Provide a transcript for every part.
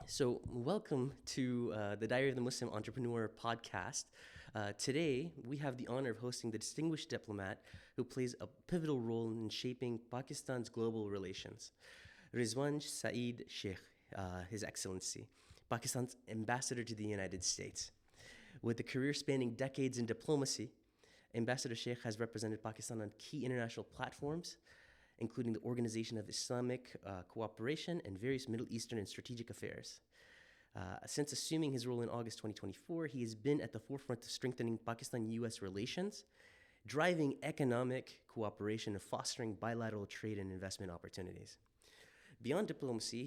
So, welcome to the Diary of the Muslim Entrepreneur podcast. Today, we have the honor of hosting the distinguished diplomat who plays a pivotal role in shaping Pakistan's global relations. Rizwan Saeed Sheikh, His Excellency, Pakistan's ambassador to the United States. With a career spanning decades in diplomacy, Ambassador Sheikh has represented Pakistan on key international platforms, including the Organization of Islamic Cooperation and various Middle Eastern and strategic affairs. Since assuming his role in August 2024, he has been at the forefront of strengthening Pakistan-U.S. relations, driving economic cooperation, and fostering bilateral trade and investment opportunities. Beyond diplomacy,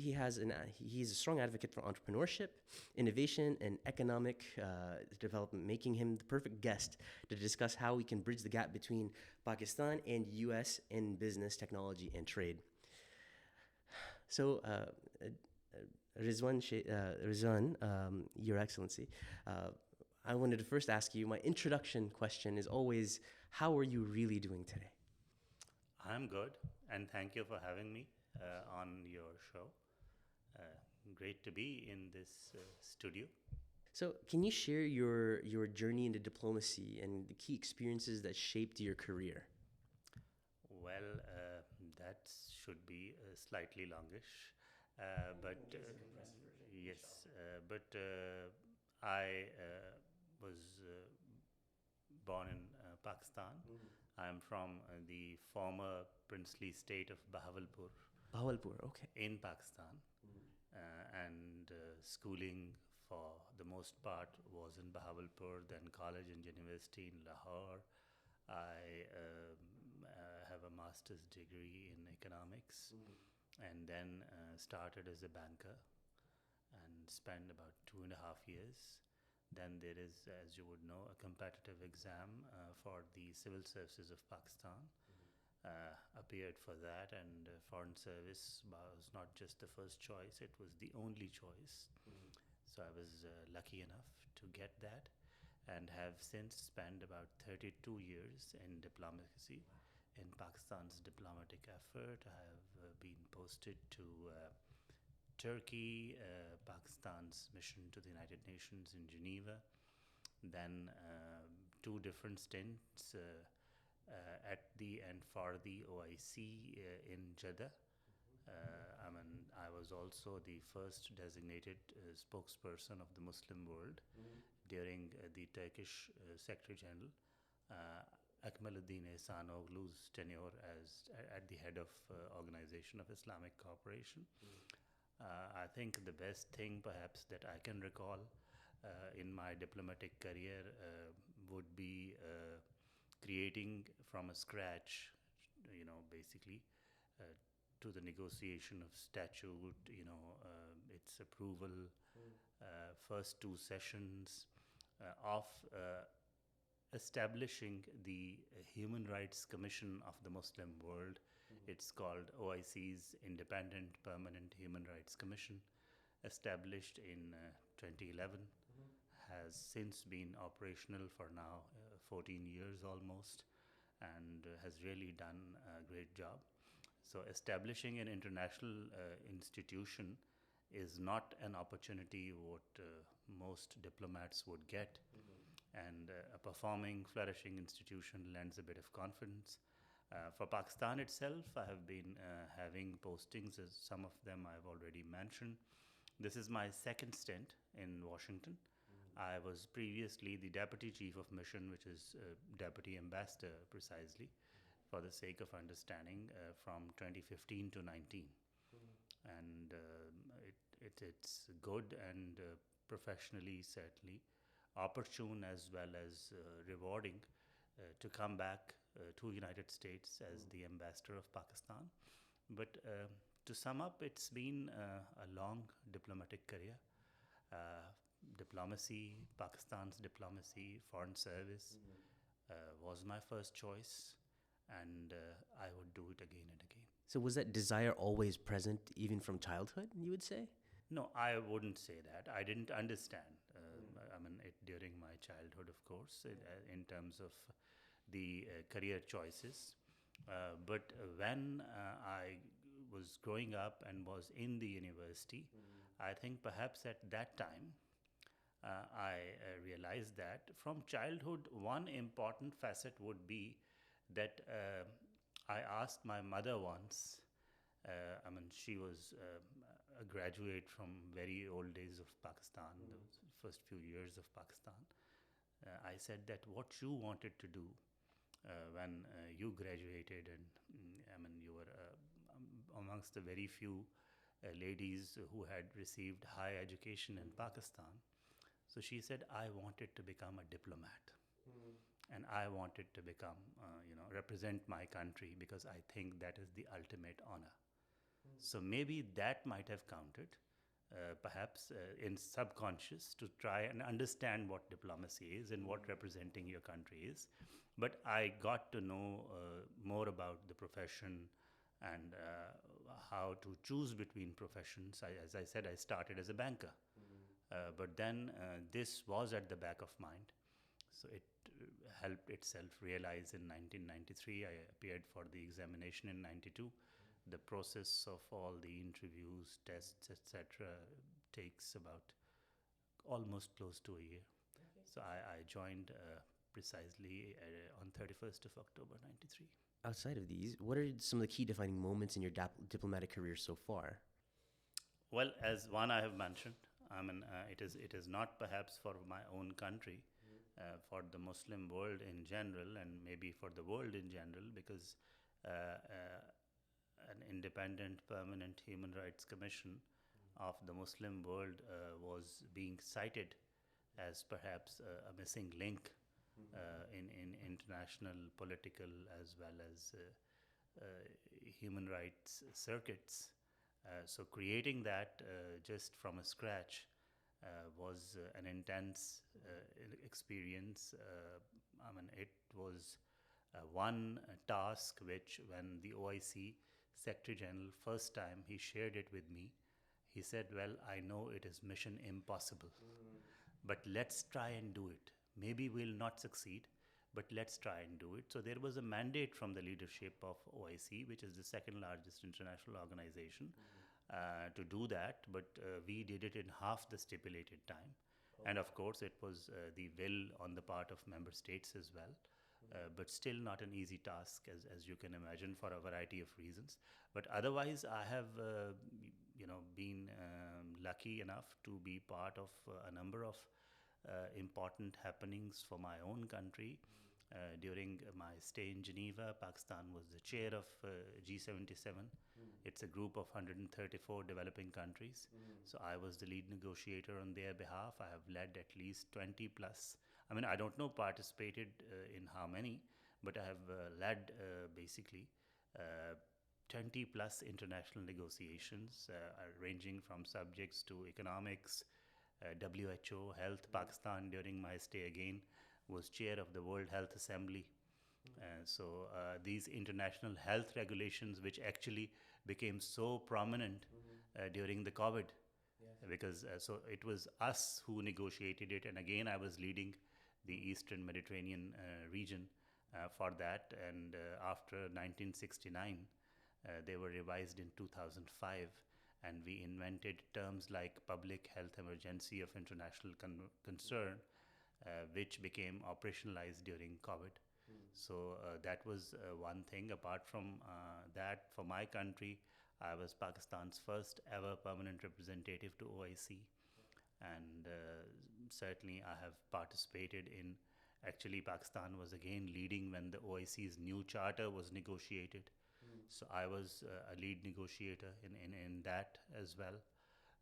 he's a strong advocate for entrepreneurship, innovation, and economic development, making him the perfect guest to discuss how we can bridge the gap between Pakistan and U.S. in business, technology, and trade. So, Rizwan, Your Excellency, I wanted to first ask you, my introduction question is always, how are you really doing today? I'm good, and thank you for having me on your show. Great to be in this studio. So, can you share your journey into diplomacy and the key experiences that shaped your career? Well, that should be slightly longish, but yes, but I was born in Pakistan. I'm from the former princely state of Bahawalpur Bahawalpur, okay. in Pakistan, and schooling for the most part was in Bahawalpur, then college and university in Lahore. I have a master's degree in economics, and then started as a banker and spent about 2.5 years. Then there is, as you would know, a competitive exam for the civil services of Pakistan. Appeared for that, and foreign service was not just the first choice, it was the only choice. So I was lucky enough to get that, and have since spent about 32 years in diplomacy. In Pakistan's diplomatic effort, I have been posted to Turkey, Pakistan's mission to the United Nations in Geneva, then two different stints at the and for the OIC in Jeddah. I was also the first designated spokesperson of the Muslim world during the Turkish Secretary General Akmaluddin Ehsanoglu's tenure as at the head of Organization of Islamic Cooperation. I think the best thing perhaps that I can recall in my diplomatic career would be creating from a scratch, basically, to the negotiation of statute, its approval, first two sessions of establishing the Human Rights Commission of the Muslim world. It's called OIC's Independent Permanent Human Rights Commission, established in 2011, has since been operational for now 14 years almost, and has really done a great job. So establishing an international institution is not an opportunity what most diplomats would get. And a performing, flourishing institution lends a bit of confidence. For Pakistan itself, I have been having postings, as some of them I've already mentioned. This is my second stint in Washington. I was previously the Deputy Chief of Mission, which is Deputy Ambassador precisely, for the sake of understanding, from 2015 to 19. And it's good and professionally, certainly, opportune as well as rewarding to come back to United States as the ambassador of Pakistan. But to sum up, it's been a long diplomatic career. Diplomacy, Pakistan's diplomacy, foreign service was my first choice, and I would do it again and again. So, was that desire always present even from childhood, you would say? No, I wouldn't say that. I didn't understand. It during my childhood, of course, in terms of the career choices. But when I was growing up and was in the university, I think perhaps at that time, I realized that from childhood, one important facet would be that I asked my mother once. I mean, she was a graduate from very old days of Pakistan, the first few years of Pakistan. I said that what you wanted to do when you graduated, and I mean, you were amongst the very few ladies who had received high education in Pakistan. So she said, I wanted to become a diplomat. And I wanted to become, represent my country because I think that is the ultimate honor. So maybe that might have counted, perhaps in subconscious, to try and understand what diplomacy is and what representing your country is. But I got to know more about the profession and how to choose between professions. As I said, I started as a banker. But then this was at the back of mind. So it helped itself realize in 1993. I appeared for the examination in 92. The process of all the interviews, tests, etc., takes about almost close to a year. So I joined precisely on 31st of October 93. Outside of these, what are some of the key defining moments in your diplomatic career so far? Well, as one I have mentioned, I mean, it is not perhaps for my own country, for the Muslim world in general, and maybe for the world in general, because an independent, permanent human rights commission of the Muslim world was being cited as perhaps a missing link in international political as well as human rights circuits. So creating that just from a scratch was an intense experience. I mean, it was one task which, when the OIC Secretary General first time he shared it with me, he said, "Well, I know it is mission impossible, but let's try and do it. Maybe we'll not succeed, but let's try and do it." So there was a mandate from the leadership of OIC, which is the second largest international organization, to do that, but we did it in half the stipulated time. And of course, it was the will on the part of member states as well. But still not an easy task, as you can imagine, for a variety of reasons. But otherwise, I have, been lucky enough to be part of a number of important happenings for my own country. During my stay in Geneva, Pakistan was the chair of G77. It's a group of 134 developing countries. So I was the lead negotiator on their behalf. I have led at least 20 plus. I mean, I don't know participated in how many, but I have led basically 20 plus international negotiations, ranging from subjects to economics, WHO, health. Pakistan, during my stay again, was chair of the World Health Assembly. So these international health regulations, which actually became so prominent during the COVID, because so it was us who negotiated it, and again I was leading the Eastern Mediterranean region for that, and after 1969 they were revised in 2005, and we invented terms like public health emergency of international concern, which became operationalized during COVID. So that was one thing. Apart from that, for my country, I was Pakistan's first ever permanent representative to OIC. And certainly I have participated in, actually Pakistan was again leading when the OIC's new charter was negotiated. So I was a lead negotiator in that as well.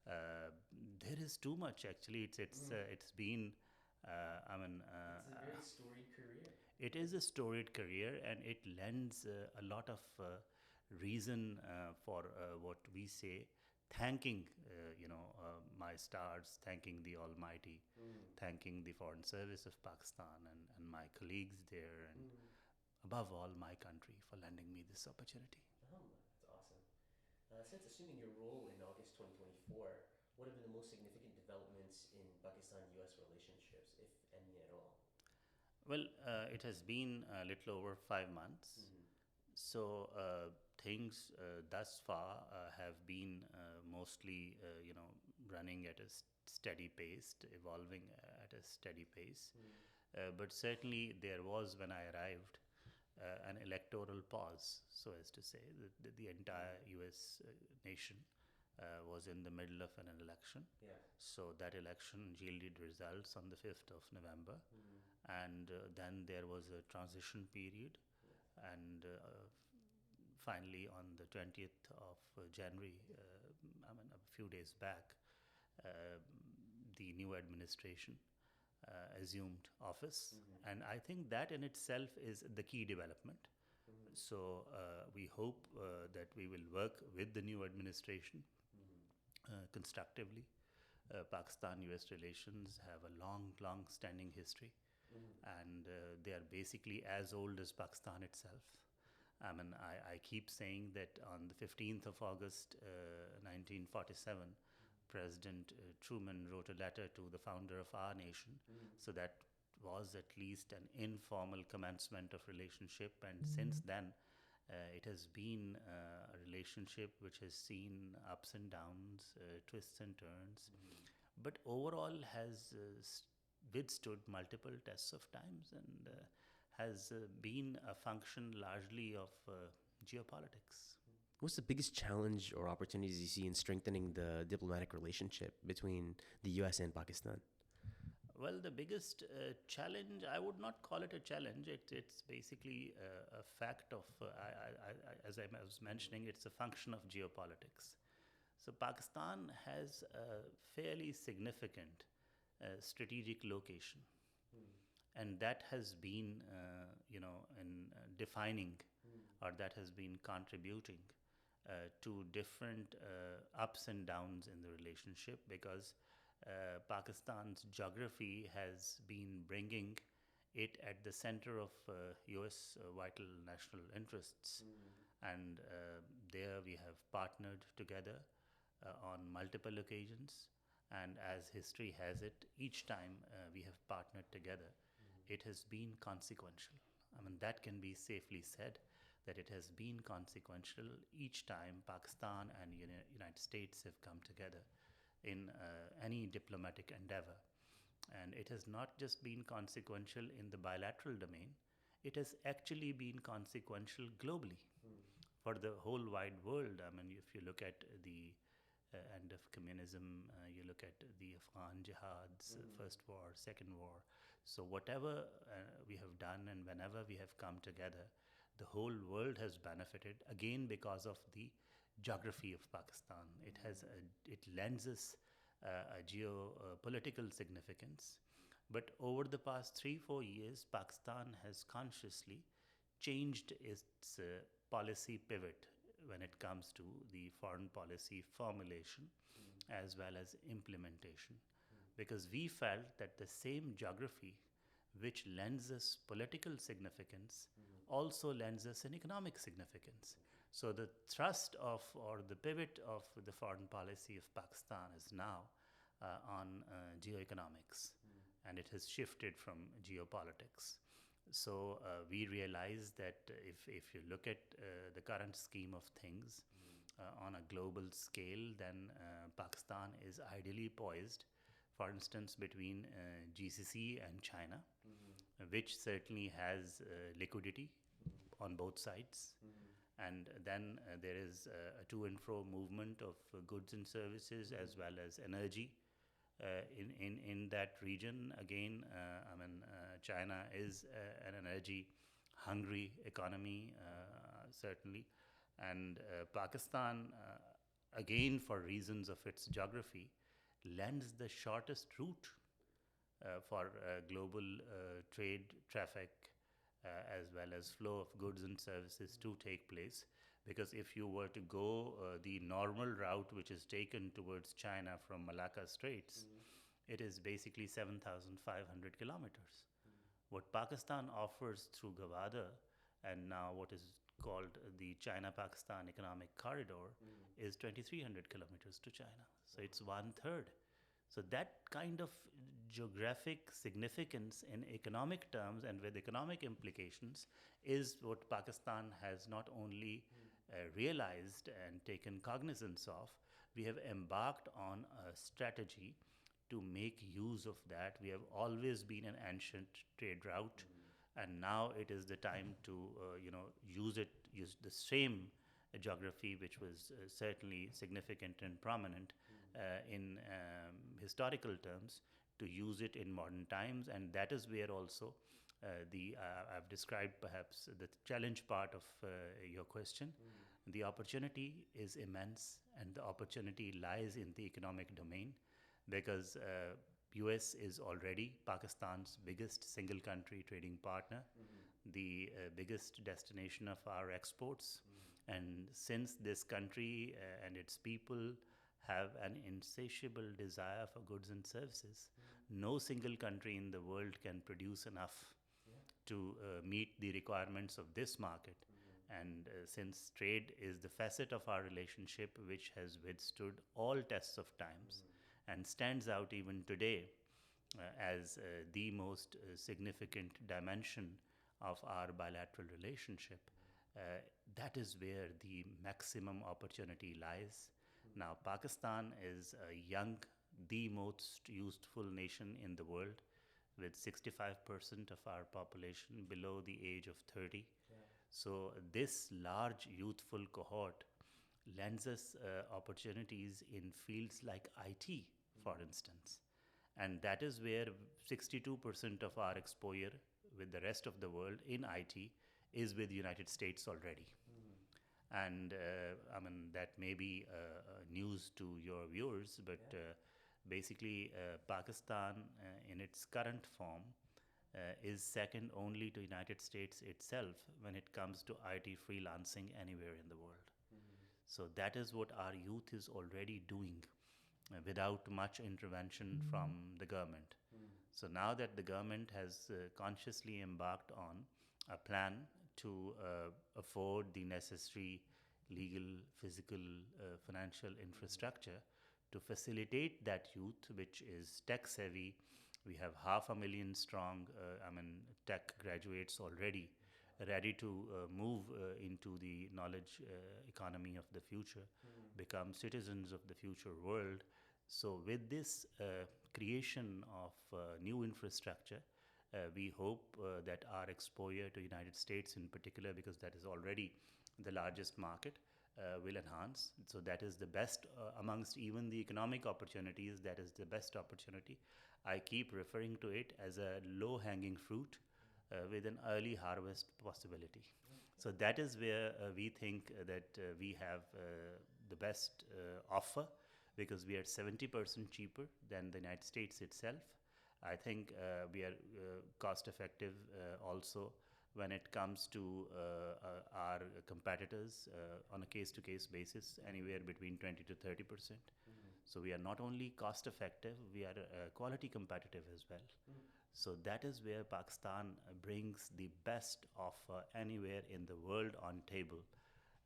There is too much, actually. It's been, I mean... It's a very storied career. It is a storied career, and it lends a lot of reason for what we say, thanking my stars, thanking the Almighty, thanking the Foreign Service of Pakistan and my colleagues there, and above all my country for lending me this opportunity. That's awesome. Since assuming your role in August 2024, what have been the most significant developments in Pakistan-US relationships, if any at all? Well, it has been a little over 5 months. So things thus far have been mostly, running at a steady pace, evolving at a steady pace. But certainly there was, when I arrived, an electoral pause, so as to say. The entire US nation was in the middle of an election. Yeah. So that election yielded results on the 5th of November. And then there was a transition period. And finally, on the 20th of January, a few days back, the new administration assumed office. And I think that in itself is the key development. So we hope that we will work with the new administration constructively. Pakistan-US relations have a long standing history, and they are basically as old as Pakistan itself. I keep saying that on the 15th of August 1947, President Truman wrote a letter to the founder of our nation. So that was at least an informal commencement of relationship, and since then it has been a relationship which has seen ups and downs, twists and turns, but overall has withstood multiple tests of times, and has been a function largely of geopolitics. What's the biggest challenge or opportunities you see in strengthening the diplomatic relationship between the US and Pakistan? Well, the biggest challenge, I would not call it a challenge. It's basically a fact of, as I was mentioning, it's a function of geopolitics. So Pakistan has a fairly significant strategic location. And that has been, in defining, or that has been contributing to different ups and downs in the relationship, because Pakistan's geography has been bringing it at the center of US vital national interests. And there we have partnered together on multiple occasions. And as history has it, each time we have partnered together, it has been consequential. That can be safely said, that it has been consequential each time Pakistan and United States have come together in any diplomatic endeavor. And it has not just been consequential in the bilateral domain, it has actually been consequential globally for the whole wide world. If you look at the end of communism, you look at the Afghan jihads, First War, Second War. So whatever we have done and whenever we have come together, the whole world has benefited, again because of the geography of Pakistan. It lends us a geopolitical significance. But over the past 3-4 years, Pakistan has consciously changed its policy pivot when it comes to the foreign policy formulation as well as implementation. Because we felt that the same geography which lends us political significance also lends us an economic significance. So the thrust of, or the pivot of the foreign policy of Pakistan is now on Geo-Economics, and it has shifted from geopolitics. So we realize that if you look at the current scheme of things on a global scale, then Pakistan is ideally poised, for instance, between GCC and China, which certainly has liquidity on both sides. And then there is a to and fro movement of goods and services as well as energy in that region. Again, China is an energy-hungry economy, certainly. And Pakistan, again, for reasons of its geography, lends the shortest route for global trade, traffic, as well as flow of goods and services to take place. Because if you were to go the normal route which is taken towards China from Malacca Straits, it is basically 7,500 kilometers. What Pakistan offers through Gwadar, and now what is called the China-Pakistan Economic Corridor, is 2,300 kilometers to China. So it's 1/3. So that kind of geographic significance in economic terms and with economic implications is what Pakistan has not only realized and taken cognizance of, we have embarked on a strategy to make use of that. We have always been an ancient trade route, and now it is the time to use the same geography, which was certainly significant and prominent in historical terms, to use it in modern times. And that is where also the I've described perhaps the challenge part of your question. The opportunity is immense, and the opportunity lies in the economic domain, because US is already Pakistan's biggest single country trading partner, the biggest destination of our exports. And since this country and its people have an insatiable desire for goods and services, no single country in the world can produce enough to meet the requirements of this market. And since trade is the facet of our relationship which has withstood all tests of times and stands out even today as the most significant dimension of our bilateral relationship, that is where the maximum opportunity lies. Now, Pakistan is a young, the most youthful nation in the world, with 65% of our population below the age of 30. So this large youthful cohort lends us opportunities in fields like IT, for instance. And that is where 62% of our exposure with the rest of the world in IT is with the United States already. And that may be news to your viewers, but basically Pakistan in its current form is second only to United States itself when it comes to IT freelancing anywhere in the world. So that is what our youth is already doing without much intervention from the government. So now that the government has consciously embarked on a plan to afford the necessary legal, physical, financial infrastructure to facilitate that youth, which is tech savvy. We have 500,000 strong tech graduates already ready to move into the knowledge economy of the future, become citizens of the future world. So with this creation of new infrastructure, we hope that our exposure to United States in particular, because that is already the largest market, will enhance. So that is the best amongst even the economic opportunities, that is the best opportunity. I keep referring to it as a low-hanging fruit with an early harvest possibility. So that is where we think that we have the best offer, because we are 70% cheaper than the United States itself. I think we are cost effective also when it comes to our competitors on a case-to-case basis, anywhere between 20 to 30%. So we are not only cost effective, we are quality competitive as well. So that is where Pakistan brings the best offer anywhere in the world on table.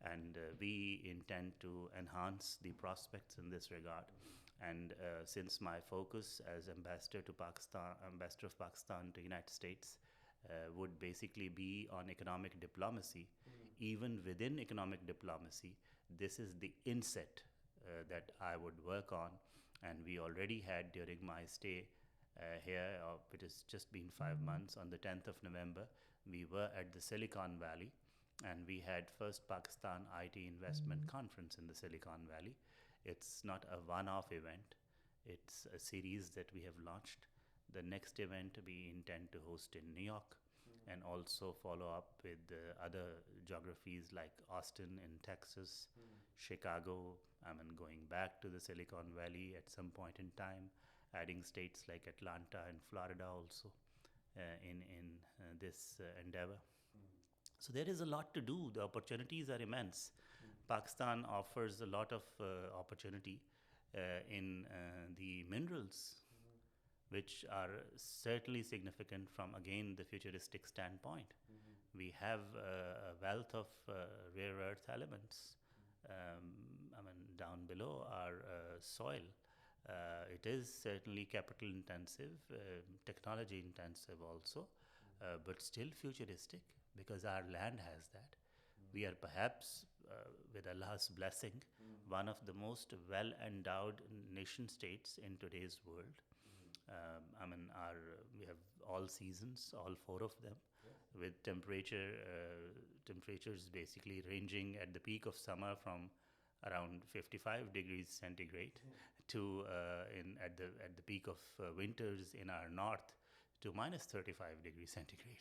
And we intend to enhance the prospects in this regard. And since my focus as ambassador of Pakistan to United States would basically be on economic diplomacy, even within economic diplomacy, this is the inset that I would work on. And we already had, during my stay here, it has just been 5 months, on the 10th of November, we were at the Silicon Valley, and we had first Pakistan IT Investment Conference in the Silicon Valley. It's not a one-off event. It's a series that we have launched. The next event we intend to host in New York, and also follow up with other geographies like Austin in Texas, Chicago, going back to the Silicon Valley at some point in time, adding states like Atlanta and Florida also in this endeavor. So there is a lot to do. The opportunities are immense. Pakistan offers a lot of opportunity in the minerals, which are certainly significant from, again, the futuristic standpoint. We have a wealth of rare earth elements down below our soil. It is certainly capital intensive, technology intensive also, but still futuristic, because our land has that. We are perhaps with Allah's blessing, one of the most well-endowed nation states in today's world. We have all seasons, all four of them, with temperatures basically ranging at the peak of summer from around 55 degrees centigrade to at the peak of winters in our north to minus 35 degrees centigrade.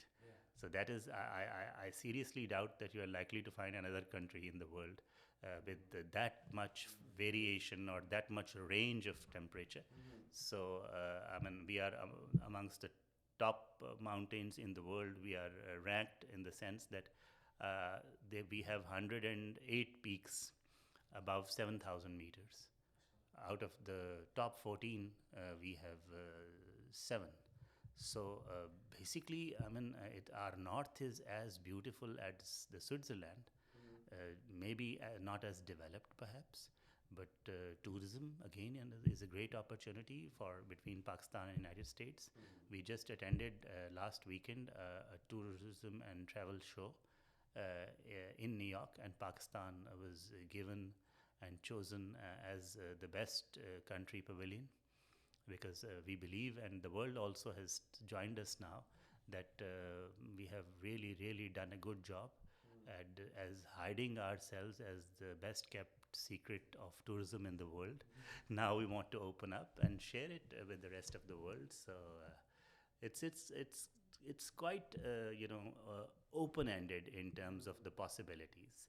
So that is, I seriously doubt that you are likely to find another country in the world with that much variation or that much range of temperature. So, we are amongst the top mountains in the world. We are ranked in the sense that we have 108 peaks above 7,000 meters. Out of the top 14, we have 7. So basically, our north is as beautiful as the Switzerland, maybe not as developed perhaps, but tourism again is a great opportunity for between Pakistan and United States. We just attended last weekend a tourism and travel show in New York, and Pakistan was given and chosen as the best country pavilion, because we believe, and the world also has joined us now, that we have really done a good job at as hiding ourselves as the best kept secret of tourism in the world. Now we want to open up and share it with the rest of the world. So it's quite open-ended in terms of the possibilities,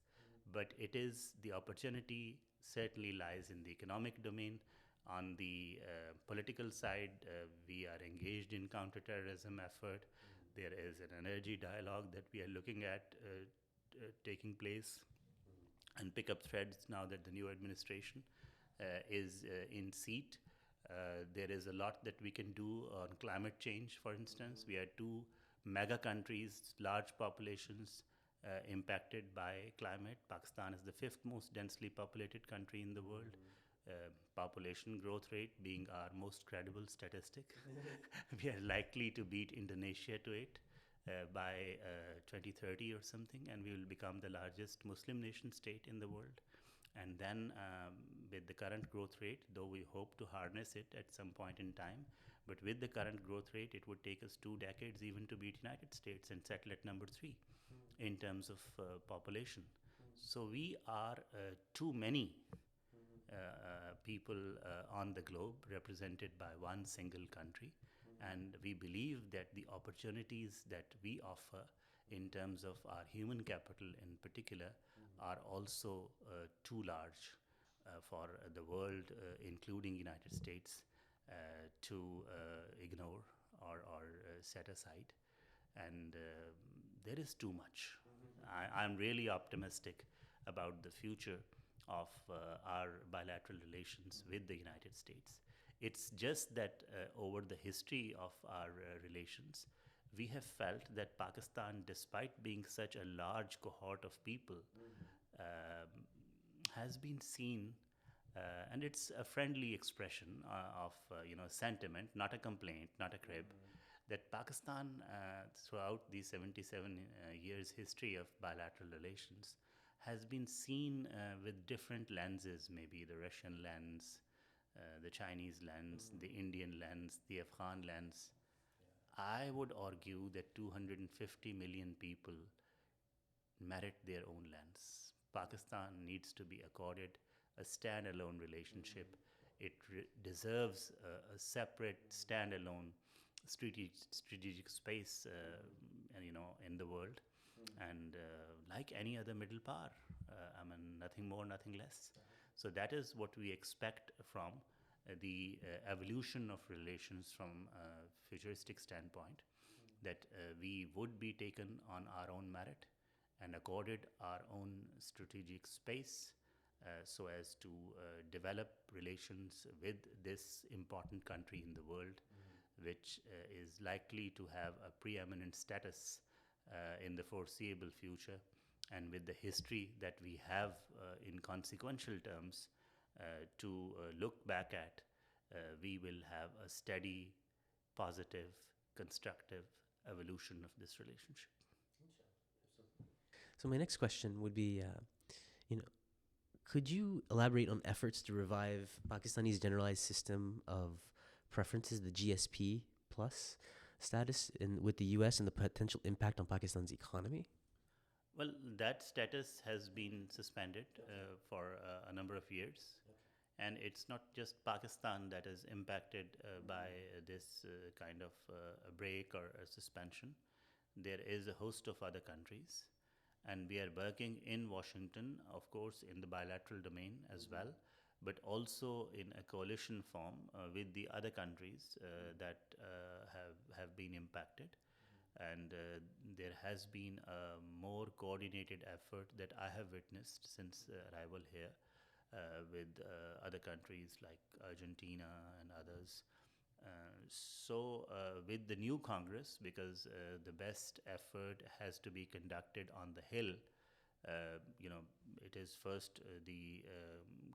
but it is the opportunity certainly lies in the economic domain. On the political side, we are engaged in counterterrorism effort. There is an energy dialogue that we are looking at taking place, and pick up threads now that the new administration is in seat. There is a lot that we can do on climate change, for instance. We are two mega countries, large populations impacted by climate. Pakistan is the fifth most densely populated country in the world. Population growth rate being our most credible statistic. We are likely to beat Indonesia to it by 2030 or something, and we will become the largest Muslim nation state in the world. And then with the current growth rate, though we hope to harness it at some point in time, but with the current growth rate, it would take us 2 decades even to beat United States and settle at number 3 in terms of population. So we are too many people on the globe represented by one single country, and we believe that the opportunities that we offer in terms of our human capital in particular are also too large for the world, including United States, to ignore or set aside. And there is too much. I'm really optimistic about the future of our bilateral relations with the United States. It's just that over the history of our relations, we have felt that Pakistan, despite being such a large cohort of people, has been seen, and it's a friendly expression of sentiment, not a complaint, not a crib, that Pakistan, throughout the 77 years history of bilateral relations, has been seen with different lenses, maybe the Russian lens, the Chinese lens, the Indian lens, the Afghan lens. I would argue that 250 million people merit their own lens. Pakistan needs to be accorded a standalone relationship. It deserves a separate, standalone strategic space, in the world. And like any other middle power, nothing more, nothing less. So that is what we expect from the evolution of relations from a futuristic standpoint, that we would be taken on our own merit and accorded our own strategic space so as to develop relations with this important country in the world, which is likely to have a preeminent status in the foreseeable future. And with the history that we have in consequential terms to look back at, we will have a steady, positive, constructive evolution of this relationship. So my next question would be, Could you elaborate on efforts to revive Pakistani's generalized system of preferences, the GSP plus status with the US and the potential impact on Pakistan's economy? Well, that status has been suspended for a number of years. And it's not just Pakistan that is impacted by this kind of a break or a suspension. There is a host of other countries, and we are working in Washington, of course, in the bilateral domain as well, but also in a coalition form with the other countries that have been impacted. And there has been a more coordinated effort that I have witnessed since arrival here with other countries like Argentina and others. With the new Congress, because the best effort has to be conducted on the Hill, it is first the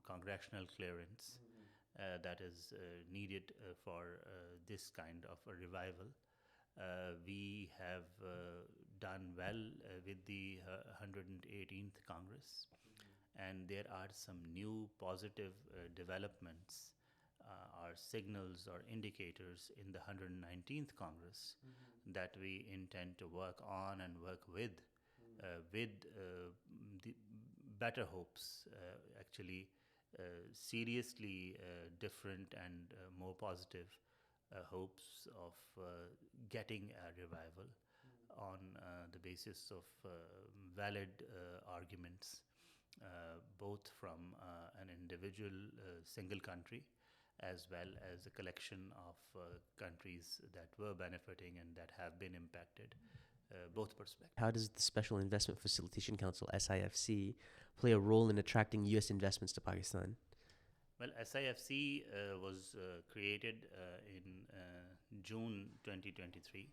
congressional clearance that is needed for this kind of a revival. We have done well with the 118th Congress, and there are some new positive developments or signals or indicators in the 119th Congress that we intend to work on and work with the better hopes, actually seriously different and more positive hopes of getting a revival on the basis of valid arguments, both from an individual single country as well as a collection of countries that were benefiting and that have been impacted, both perspectives. How does the Special Investment Facilitation Council, SIFC, play a role in attracting US investments to Pakistan? Well, SIFC was created in June 2023.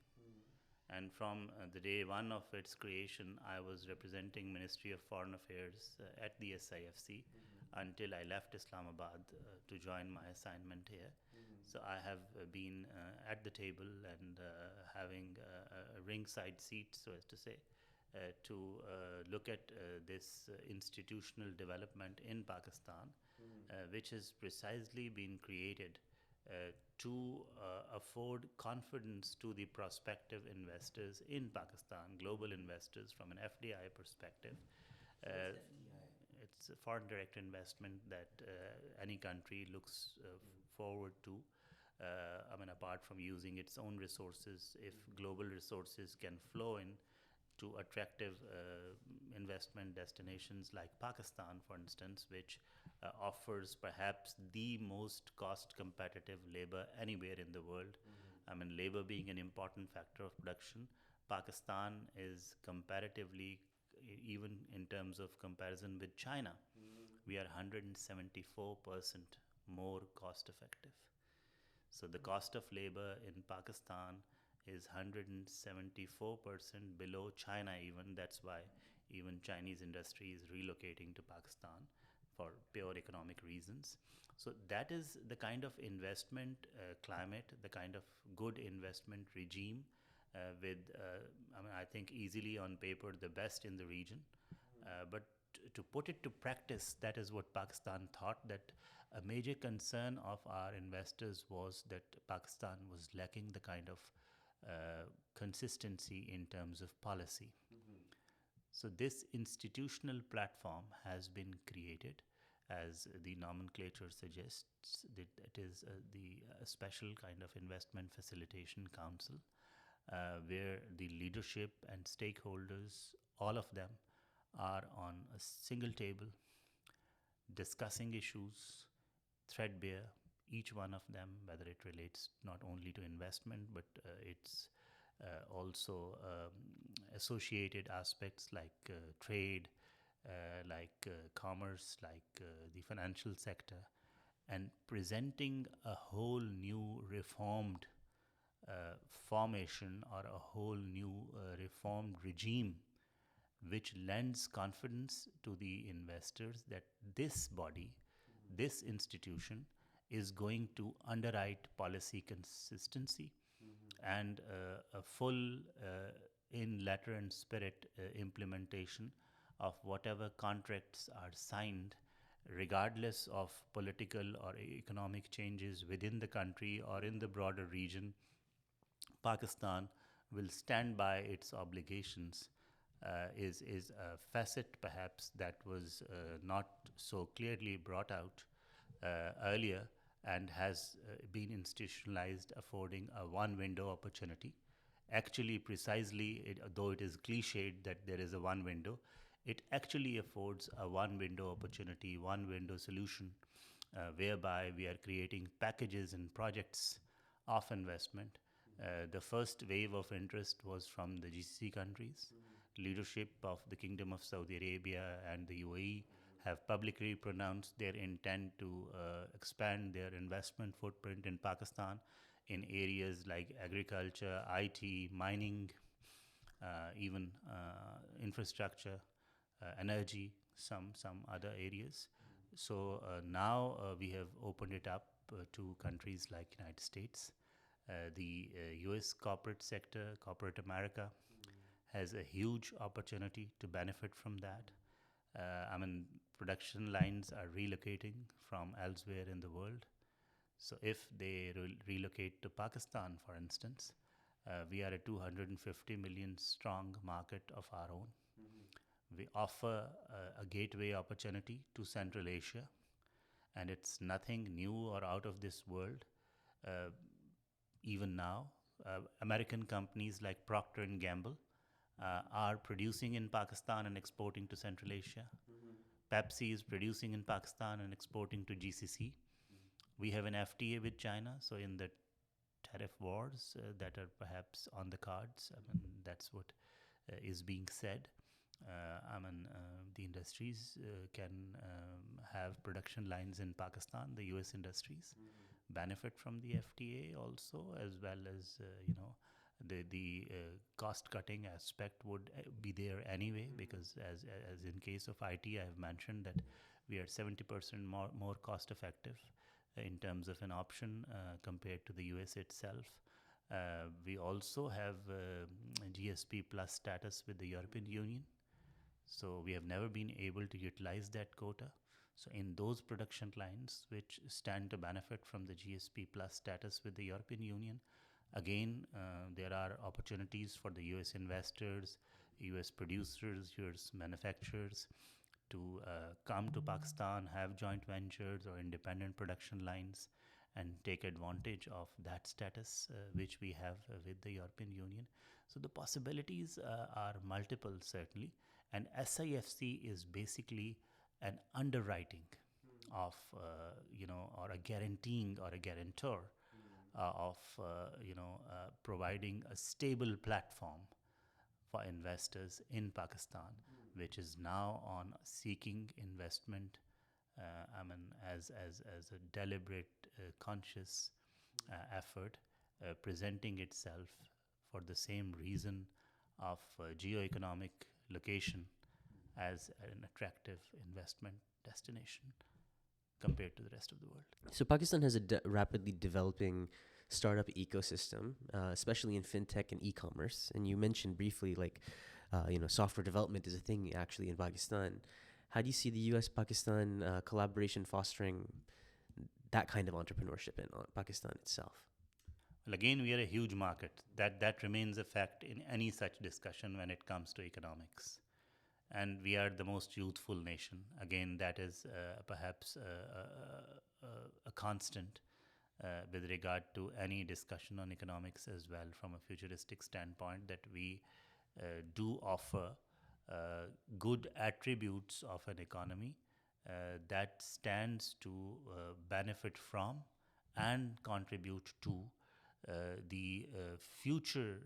And from the day one of its creation, I was representing Ministry of Foreign Affairs at the SIFC until I left Islamabad to join my assignment here. So I have been at the table and having a ringside seat, so as to say, to look at this institutional development in Pakistan, which has precisely been created to afford confidence to the prospective investors in Pakistan, global investors from an FDI perspective. It's a foreign direct investment that any country looks forward to. Apart from using its own resources, if global resources can flow in to attractive investment destinations like Pakistan, for instance, which offers perhaps the most cost competitive labor anywhere in the world. Labor being an important factor of production, Pakistan is comparatively, even in terms of comparison with China, we are 174% more cost effective. So the cost of labor in Pakistan is 174% below China even. That's why even Chinese industry is relocating to Pakistan for pure economic reasons. So that is the kind of investment climate, the kind of good investment regime with, I think easily on paper, the best in the region. But to put it to practice, that is what Pakistan thought, that a major concern of our investors was that Pakistan was lacking the kind of consistency in terms of policy. So this institutional platform has been created, as the nomenclature suggests, that it is the special kind of investment facilitation council, where the leadership and stakeholders, all of them, are on a single table, discussing issues, threadbare, each one of them, whether it relates not only to investment, but it's also associated aspects like trade, like commerce, like the financial sector, and presenting a whole new reformed formation or a whole new reformed regime which lends confidence to the investors that this body, this institution, is going to underwrite policy consistency and a full in letter and spirit implementation of whatever contracts are signed regardless of political or economic changes within the country or in the broader region, Pakistan will stand by its obligations is a facet perhaps that was not so clearly brought out earlier and has been institutionalized, affording a one window opportunity. Actually, precisely, though it is cliched that there is a one window, it actually affords a one window opportunity, one window solution, whereby we are creating packages and projects of investment. The first wave of interest was from the GCC countries. Leadership of the Kingdom of Saudi Arabia and the UAE have publicly pronounced their intent to expand their investment footprint in Pakistan in areas like agriculture, IT, mining, even infrastructure, energy, some other areas. So now we have opened it up to countries like United States. The US corporate sector, corporate America, has a huge opportunity to benefit from that. Production lines are relocating from elsewhere in the world. So if they relocate to Pakistan, for instance, we are a 250 million strong market of our own. We offer a gateway opportunity to Central Asia, and it's nothing new or out of this world. Even now, American companies like Procter and Gamble are producing in Pakistan and exporting to Central Asia. Pepsi is producing in Pakistan and exporting to GCC. We have an FTA with China, so in the tariff wars that are perhaps on the cards, that's what is being said. The industries can have production lines in Pakistan, the US industries benefit from the FTA also, as well as the cost cutting aspect would be there anyway, because as in case of IT, I have mentioned that we are 70% more cost effective in terms of an option compared to the US itself. We also have GSP plus status with the European Union, so we have never been able to utilize that quota. So in those production lines which stand to benefit from the GSP plus status with the European Union, again, there are opportunities for the US investors, US producers, US manufacturers to come to Pakistan, have joint ventures or independent production lines, and take advantage of that status which we have with the European Union. So the possibilities are multiple, certainly. And SIFC is basically an underwriting of, or a guaranteeing or a guarantor of, providing a stable platform for investors in Pakistan, which is now on seeking investment, as a deliberate, conscious effort, presenting itself for the same reason of geo-economic location as an attractive investment destination compared to the rest of the world. So Pakistan has a rapidly developing startup ecosystem, especially in fintech and e-commerce. And you mentioned briefly, software development is a thing actually in Pakistan. How do you see the U.S.-Pakistan collaboration fostering that kind of entrepreneurship in Pakistan itself? Well, again, we are a huge market. That remains a fact in any such discussion when it comes to economics. And we are the most youthful nation. Again, that is perhaps a constant with regard to any discussion on economics as well, from a futuristic standpoint, that we do offer good attributes of an economy that stands to benefit from and contribute to the future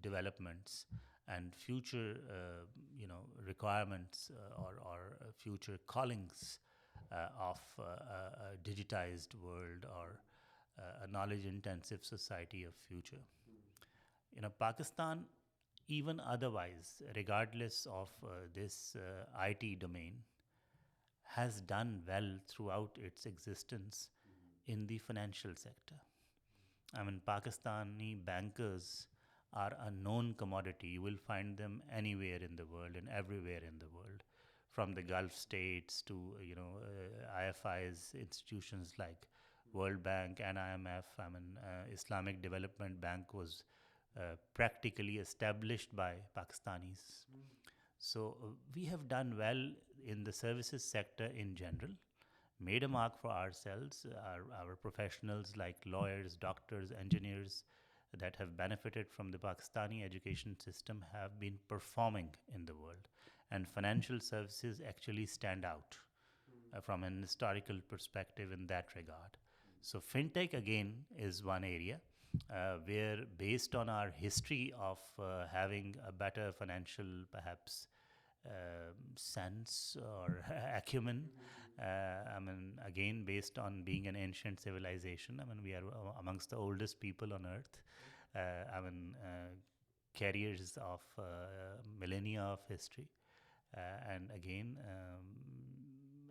developments and future requirements or future callings of a digitized world or a knowledge-intensive society of future. Pakistan, even otherwise, regardless of this IT domain, has done well throughout its existence in the financial sector. Pakistani bankers are a known commodity. You will find them anywhere in the world and everywhere in the world, from the Gulf states to IFIs, institutions like World Bank and IMF. I mean, Islamic Development Bank was practically established by Pakistanis. So we have done well in the services sector in general, made a mark for ourselves. Our professionals like lawyers, doctors, engineers that have benefited from the Pakistani education system have been performing in the world. And financial services actually stand out from an historical perspective in that regard. So, fintech again is one area where, based on our history of having a better financial, perhaps, sense or acumen. I mean, again, based on being an ancient civilization, I mean, we are amongst the oldest people on earth. I mean, carriers of millennia of history. And again,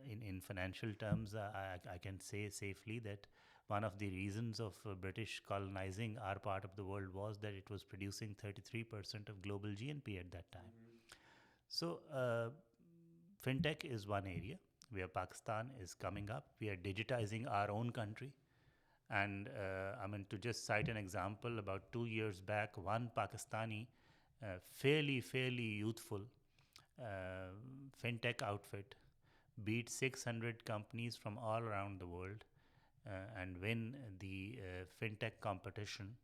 in financial terms, I can say safely that one of the reasons of British colonizing our part of the world was that it was producing 33% of global GNP at that time. So, fintech is one area where Pakistan is coming up. We are digitizing our own country. And I mean, to just cite an example, about 2 years back, one Pakistani, fairly youthful fintech outfit beat 600 companies from all around the world and win the fintech competition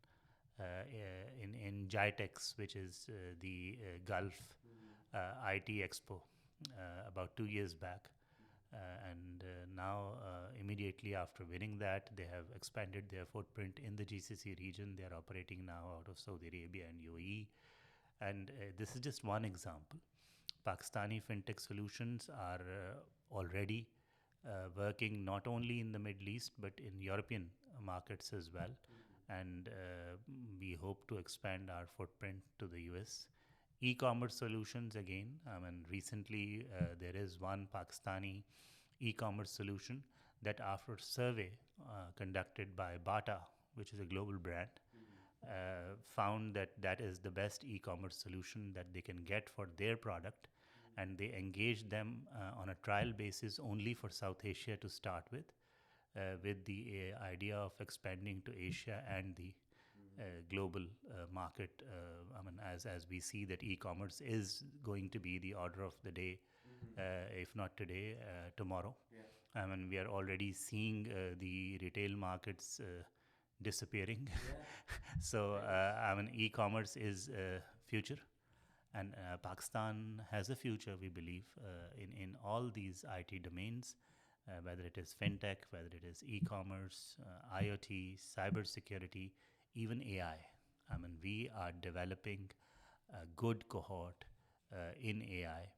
in Gitex, which is the Gulf IT Expo, about 2 years back. And now, immediately after winning that, they have expanded their footprint in the GCC region. They are operating now out of Saudi Arabia and UAE. And this is just one example. Pakistani fintech solutions are already working not only in the Middle East but in European markets as well. And we hope to expand our footprint to the US. E-commerce solutions again. I mean, recently there is one Pakistani e-commerce solution that, after survey conducted by Bata, which is a global brand, found that that is the best e-commerce solution that they can get for their product, and they engaged them on a trial basis only for South Asia to start with the idea of expanding to Asia and the global market. I mean, as we see that e-commerce is going to be the order of the day, if not today, tomorrow. I mean, we are already seeing the retail markets disappearing. So, I mean, e-commerce is future, and Pakistan has a future, we believe, in all these IT domains, whether it is fintech, whether it is e-commerce, IoT, cybersecurity, even AI. I mean, we are developing a good cohort in AI,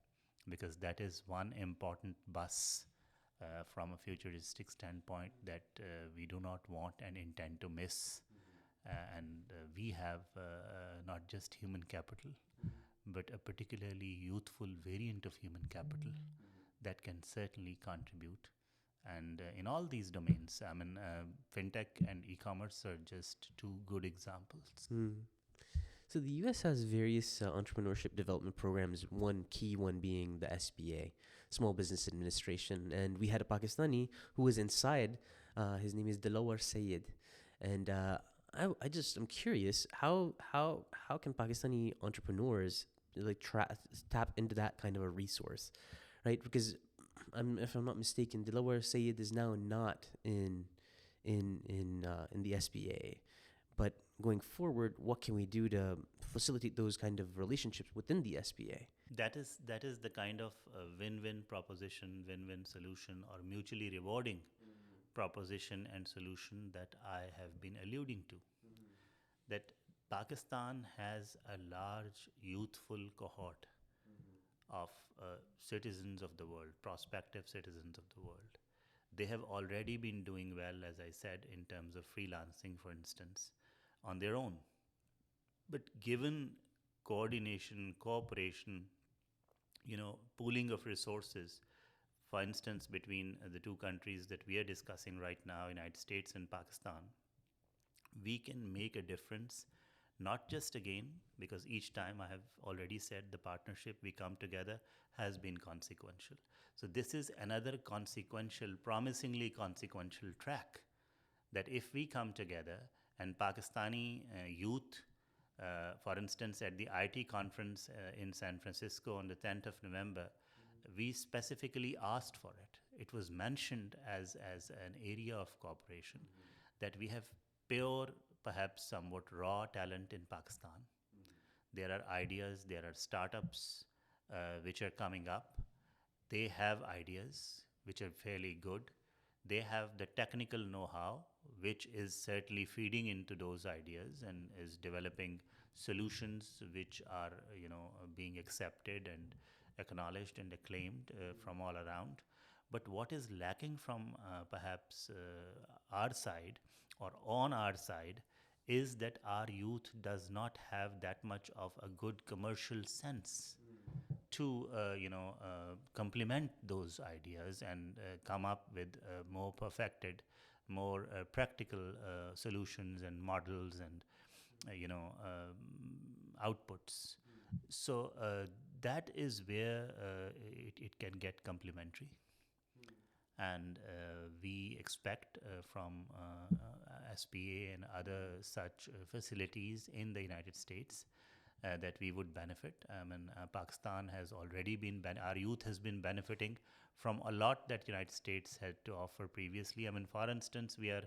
because that is one important bus from a futuristic standpoint that we do not want and intend to miss. And we have not just human capital, but a particularly youthful variant of human capital that can certainly contribute. And in all these domains, I mean, fintech and e-commerce are just two good examples. So the U.S. has various entrepreneurship development programs, one key one being the SBA, Small Business Administration. And we had a Pakistani who was inside. His name is Saeed. And I'm curious, how can Pakistani entrepreneurs tap into that kind of a resource, right? Because if I'm not mistaken, Saeed is now not in the SBA. But going forward, what can we do to facilitate those kind of relationships within the SBA? That is the kind of win-win proposition, win-win solution, or mutually rewarding proposition and solution that I have been alluding to. That Pakistan has a large youthful cohort of citizens of the world, prospective citizens of the world. They have already been doing well, as I said, in terms of freelancing, for instance, on their own. But given coordination, cooperation, pooling of resources, for instance, between the two countries that we are discussing right now, United States and Pakistan, we can make a difference Not just again, because each time I have already said the partnership we come together has been consequential. So this is another consequential, promisingly consequential track, that if we come together and Pakistani youth, for instance, at the IT conference in San Francisco on the 10th of November, we specifically asked for it. It was mentioned as an area of cooperation, that we have pure, perhaps somewhat raw talent in Pakistan. There are ideas, there are startups which are coming up. They have ideas which are fairly good. They have the technical know-how, which is certainly feeding into those ideas and is developing solutions which are, being accepted and acknowledged and acclaimed from all around. But what is lacking from perhaps our side or on our side is that our youth does not have that much of a good commercial sense to complement those ideas and come up with more perfected, more practical solutions and models and outputs. So that is where it can get complementary. And we expect from SPA and other such facilities in the United States that we would benefit. I mean, Pakistan has already been, our youth has been benefiting from a lot that United States had to offer previously. I mean, for instance, we are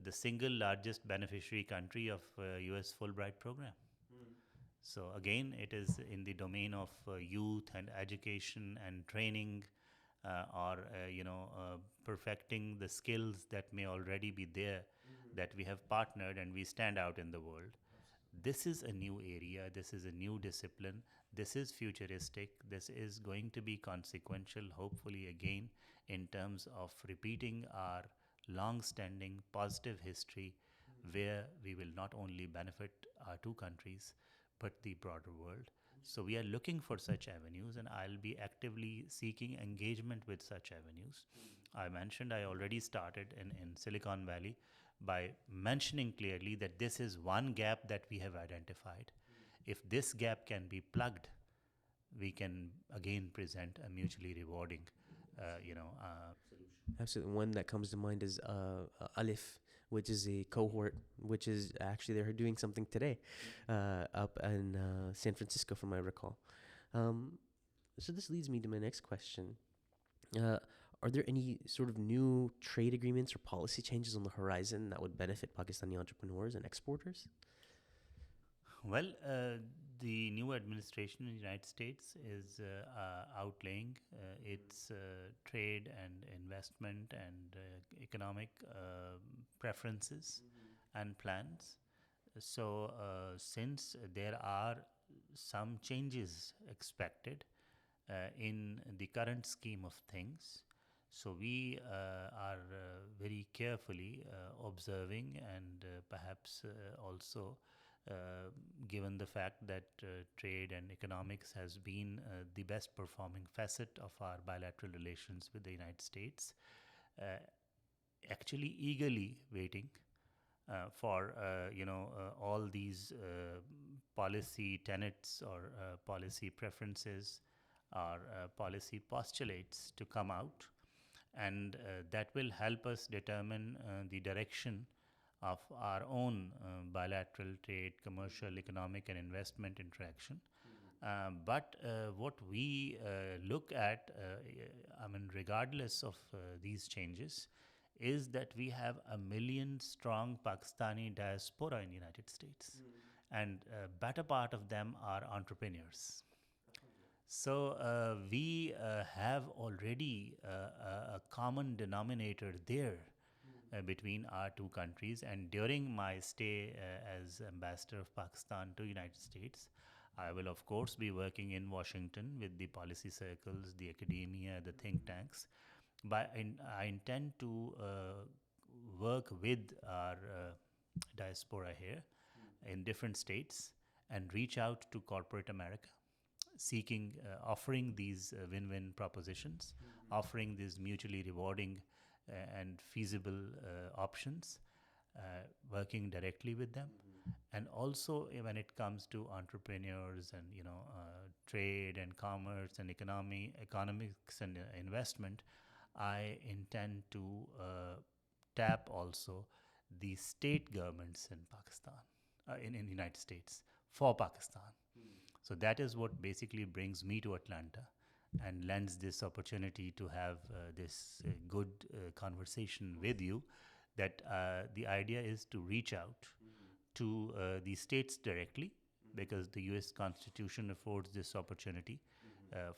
the single largest beneficiary country of US Fulbright program. So again, it is in the domain of youth and education and training, or perfecting the skills that may already be there, that we have partnered and we stand out in the world. This is a new area, this is a new discipline, this is futuristic, this is going to be consequential, hopefully again, in terms of repeating our long-standing positive history, where we will not only benefit our two countries, but the broader world. So we are looking for such avenues, and I'll be actively seeking engagement with such avenues. I mentioned I already started in Silicon Valley by mentioning clearly that this is one gap that we have identified. If this gap can be plugged, we can again present a mutually rewarding, solution. Absolutely. One that comes to mind is Alif, which is a cohort, which is actually they're doing something today up in San Francisco, from I recall. So this leads me to my next question. Are there any sort of new trade agreements or policy changes on the horizon that would benefit Pakistani entrepreneurs and exporters? Well, the new administration in the United States is outlaying its trade and investment and economic preferences and plans. So, since there are some changes expected in the current scheme of things, so we are very carefully observing and perhaps also given the fact that trade and economics has been the best performing facet of our bilateral relations with the United States, actually eagerly waiting for all these policy tenets or policy preferences or policy postulates to come out, and that will help us determine the direction of our own bilateral trade, commercial, economic, and investment interaction. But what we look at, regardless of these changes, is that we have 1 million strong Pakistani diaspora in the United States, and better part of them are entrepreneurs. So we have already a common denominator there between our two countries. And during my stay as ambassador of Pakistan to United States, I will of course be working in Washington with the policy circles, the academia, the think tanks. But I intend to work with our diaspora here in different states and reach out to corporate America, seeking, offering these win-win propositions, offering these mutually rewarding and feasible options, working directly with them. And also when it comes to entrepreneurs and trade and commerce and economics and investment, I intend to tap also the state governments in Pakistan, in United States for Pakistan. So that is what basically brings me to Atlanta and lends this opportunity to have this good conversation with you. That the idea is to reach out to the states directly, because the US Constitution affords this opportunity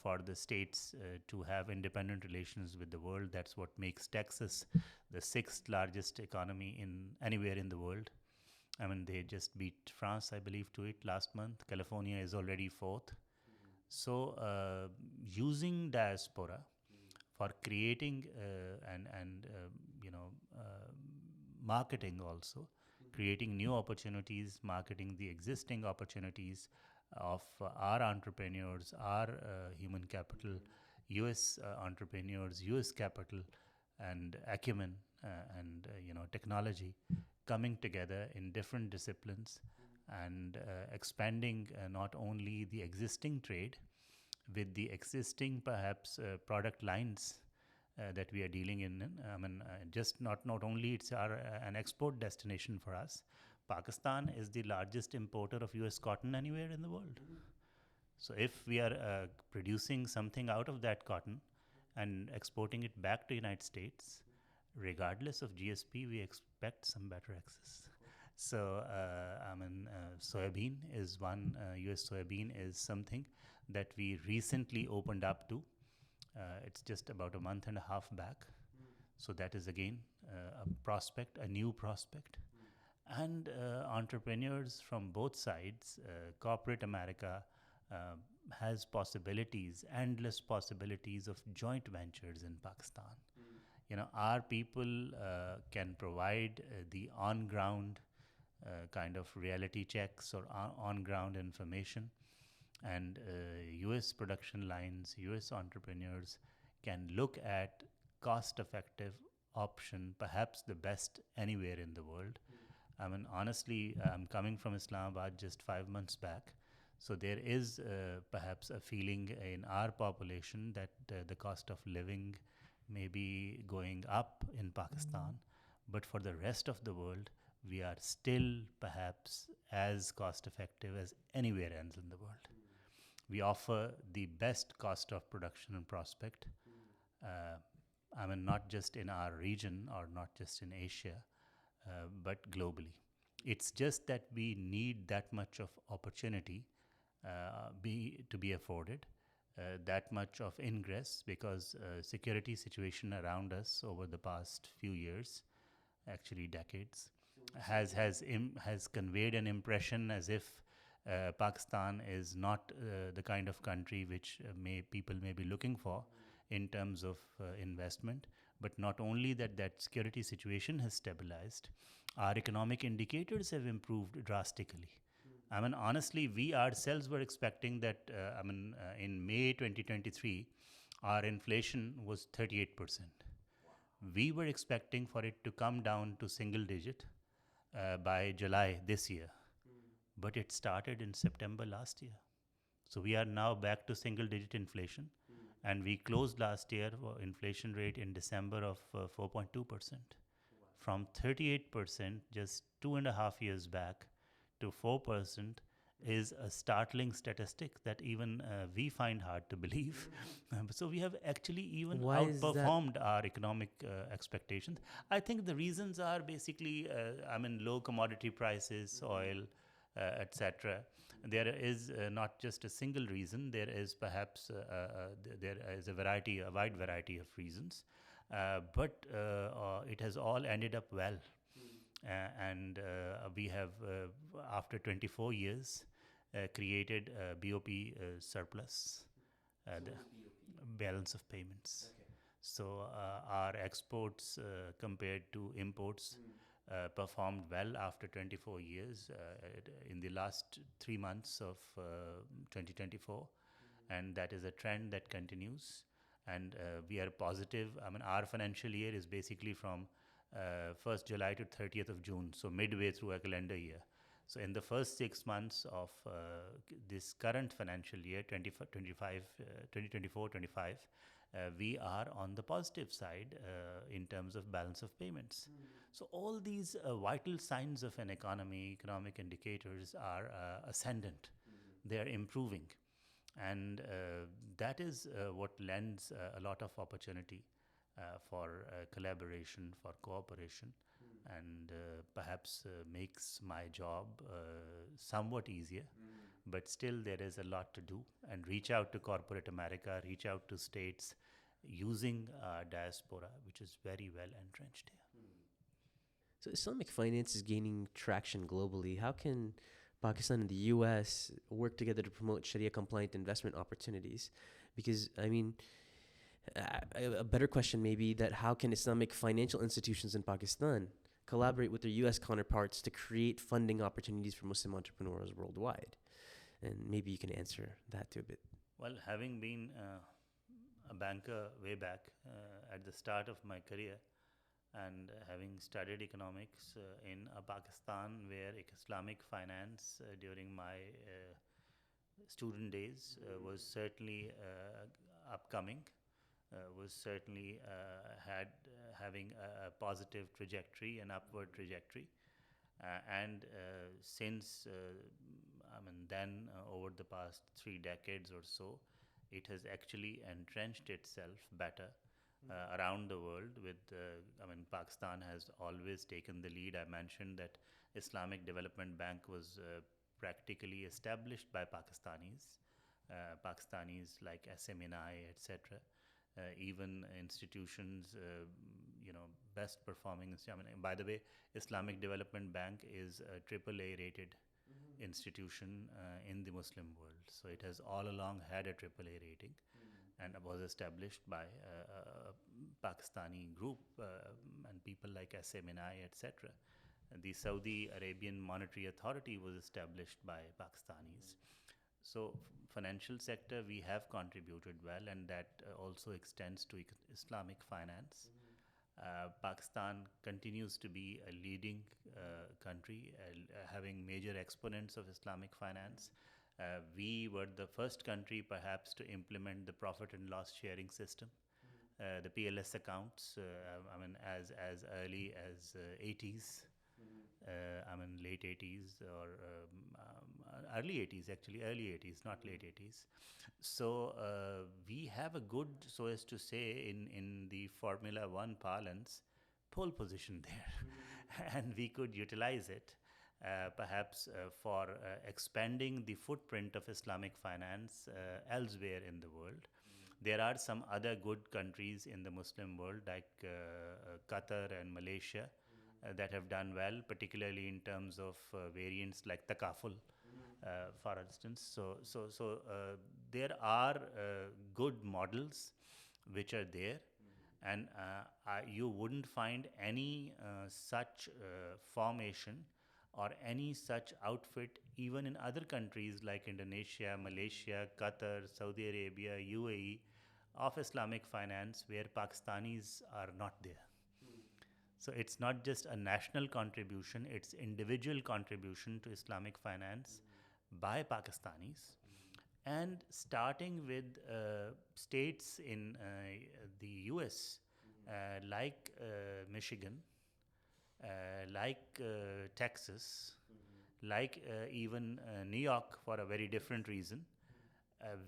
for the states to have independent relations with the world. That's what makes Texas the sixth largest economy in anywhere in the world. I mean, they just beat France, I believe, to it last month. California is already fourth. So, using diaspora for creating and marketing also, creating new opportunities, marketing the existing opportunities of our entrepreneurs, our human capital, US entrepreneurs, US capital, and acumen and technology coming together in different disciplines and expanding not only the existing trade with the existing perhaps product lines that we are dealing in. I mean, just not only it's an export destination for us. Pakistan is the largest importer of US cotton anywhere in the world. So if we are producing something out of that cotton and exporting it back to United States, regardless of GSP, we expect some better access. So, soybean is one. US soybean is something that we recently opened up to. It's just about a month and a half back. So that is again a prospect, a new prospect. And entrepreneurs from both sides, corporate America has possibilities, endless possibilities of joint ventures in Pakistan. Our people can provide the on-ground kind of reality checks or on-ground information, and US production lines, US entrepreneurs can look at cost-effective option, perhaps the best anywhere in the world. I mean, honestly, I'm coming from Islamabad just 5 months back. So there is perhaps a feeling in our population that the cost of living may be going up in Pakistan. But for the rest of the world, we are still perhaps as cost effective as anywhere else in the world. We offer the best cost of production and prospect. I mean, not just in our region or not just in Asia, but globally. It's just that we need that much of opportunity to be afforded, that much of ingress, because security situation around us over the past few years, actually decades, has conveyed an impression as if Pakistan is not the kind of country which people may be looking for in terms of investment. But not only that security situation has stabilized, our economic indicators have improved drastically. I mean, honestly, we ourselves were expecting that, in May 2023, our inflation was 38%. We were expecting for it to come down to single digit by July this year. But it started in September last year. So we are now back to single digit inflation. And we closed last year inflation rate in December of 4.2%. From 38% just 2.5 years back to 4% is a startling statistic that even we find hard to believe. So we have actually even outperformed our economic expectations. I think the reasons are basically, low commodity prices, oil, etc. There is not just a single reason. There is perhaps there is a wide variety of reasons, but it has all ended up well. And we have, after 24 years, created a BOP surplus, the balance of payments. Okay. So our exports compared to imports performed well after 24 years in the last 3 months of 2024. And that is a trend that continues. And we are positive. I mean, our financial year is basically from 1st July to 30th of June, so midway through a calendar year. So in the first 6 months of this current financial year, 2024-25, we are on the positive side in terms of balance of payments. So all these vital signs of an economy, economic indicators are ascendant. They are improving. And that is what lends a lot of opportunity for collaboration, for cooperation, and perhaps makes my job somewhat easier. But still, there is a lot to do. And reach out to corporate America, reach out to states using diaspora, which is very well entrenched here. So Islamic finance is gaining traction globally. How can Pakistan and the US work together to promote Sharia-compliant investment opportunities? Because, I mean, a better question may be that how can Islamic financial institutions in Pakistan collaborate with their US counterparts to create funding opportunities for Muslim entrepreneurs worldwide? And maybe you can answer that too a bit. Well, having been a banker way back at the start of my career, and having studied economics in Pakistan, where Islamic finance during my student days was certainly upcoming, was certainly having a positive trajectory, an upward trajectory. And since, then over the past 3 decades or so, it has actually entrenched itself better around the world. Pakistan has always taken the lead. I mentioned that Islamic Development Bank was practically established by Pakistanis, Pakistanis like SMNI, etc. Even institutions, best performing. By the way, Islamic Development Bank is a AAA rated institution in the Muslim world. So it has all along had a AAA rating. And was established by a Pakistani group and people like SMNI, etc. The Saudi Arabian Monetary Authority was established by Pakistanis. So financial sector, we have contributed well, and that also extends to Islamic finance. Pakistan continues to be a leading country, having major exponents of Islamic finance. We were the first country perhaps to implement the profit and loss sharing system, the PLS accounts, as early as 80s, late 80s or early 80s, actually, early 80s, not late 80s. So we have a good, so as to say, in the Formula One parlance, pole position there, and we could utilize it. Perhaps for expanding the footprint of Islamic finance elsewhere in the world. There are some other good countries in the Muslim world like Qatar and Malaysia that have done well, particularly in terms of variants like Takaful, for instance. So there are good models which are there. And you wouldn't find any such formation or any such outfit even in other countries like Indonesia, Malaysia, Qatar, Saudi Arabia, UAE, of Islamic finance where Pakistanis are not there. So it's not just a national contribution, it's individual contribution to Islamic finance by Pakistanis. And starting with states in the US like Michigan, like Texas, like even New York for a very different reason,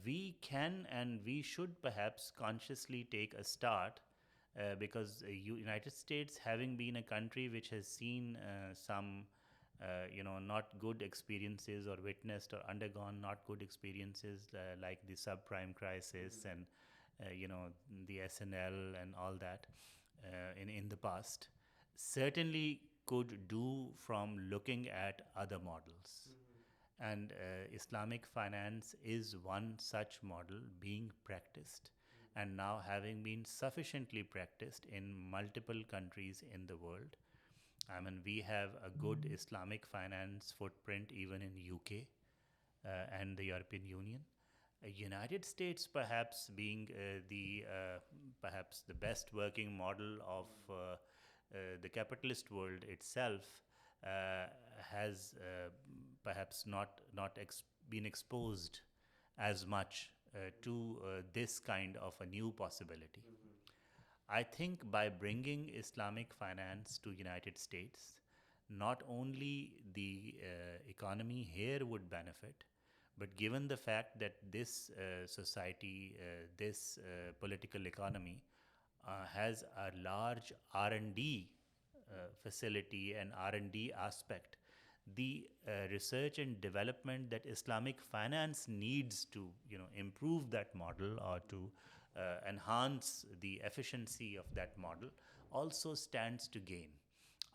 we can and we should perhaps consciously take a start because United States, having been a country which has seen some not good experiences or witnessed or undergone not good experiences like the subprime crisis and the SNL and all that in the past, certainly could do from looking at other models. And Islamic finance is one such model being practiced, and now having been sufficiently practiced in multiple countries in the world. We have a good Islamic finance footprint even in UK and the European Union. United States perhaps being perhaps the best working model of the capitalist world itself uh, has perhaps not been exposed as much to this kind of a new possibility. I think by bringing Islamic finance to United States, not only the economy here would benefit, but given the fact that this society, this political economy has a large R&D facility and R&D aspect, the research and development that Islamic finance needs to improve that model or to enhance the efficiency of that model also stands to gain.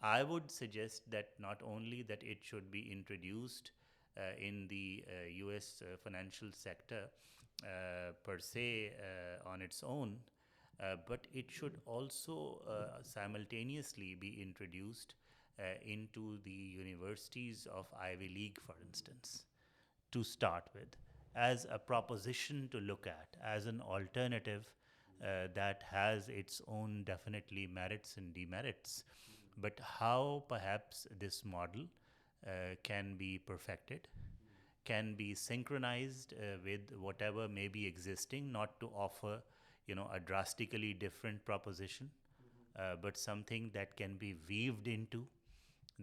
I would suggest that not only that it should be introduced in the US financial sector per se on its own, but it should also simultaneously be introduced into the universities of Ivy League, for instance, to start with, as a proposition to look at, as an alternative that has its own definitely merits and demerits, but how perhaps this model can be perfected, can be synchronized with whatever may be existing, not to offer a drastically different proposition, but something that can be weaved into